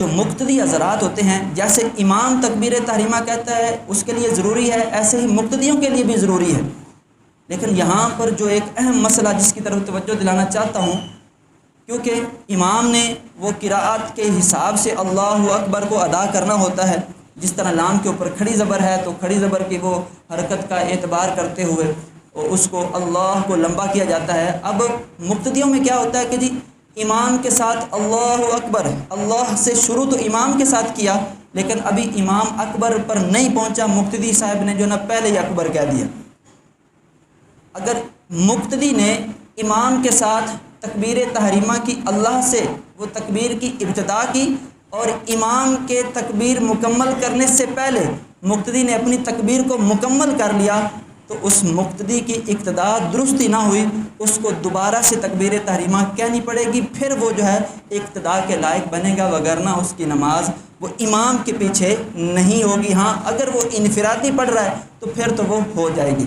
جو مقتدی حضرات ہوتے ہیں، جیسے امام تکبیر تحریمہ کہتا ہے اس کے لیے ضروری ہے، ایسے ہی مقتدیوں کے لیے بھی ضروری ہے۔ لیکن یہاں پر جو ایک اہم مسئلہ جس کی طرف توجہ دلانا چاہتا ہوں، کیونکہ امام نے وہ قراءت کے حساب سے اللہ اکبر کو ادا کرنا ہوتا ہے، جس طرح لام کے اوپر کھڑی زبر ہے تو کھڑی زبر کی وہ حرکت کا اعتبار کرتے ہوئے اس کو اللہ کو لمبا کیا جاتا ہے۔ اب مقتدیوں میں کیا ہوتا ہے کہ جی امام کے ساتھ اللہ اکبر، اللہ سے شروع تو امام کے ساتھ کیا، لیکن ابھی امام اکبر پر نہیں پہنچا، مقتدی صاحب نے جو نا پہلے ہی اکبر کہہ دیا۔ اگر مقتدی نے امام کے ساتھ تکبیر تحریمہ کی، اللہ سے وہ تکبیر کی ابتدا کی، اور امام کے تکبیر مکمل کرنے سے پہلے مقتدی نے اپنی تکبیر کو مکمل کر لیا، تو اس مقتدی کی اقتدا درستی نہ ہوئی، اس کو دوبارہ سے تکبیر تحریمہ کہنی پڑے گی، پھر وہ جو ہے اقتدا کے لائق بنے گا، وگرنہ اس کی نماز وہ امام کے پیچھے نہیں ہوگی۔ ہاں اگر وہ انفرادی پڑھ رہا ہے تو پھر تو وہ ہو جائے گی۔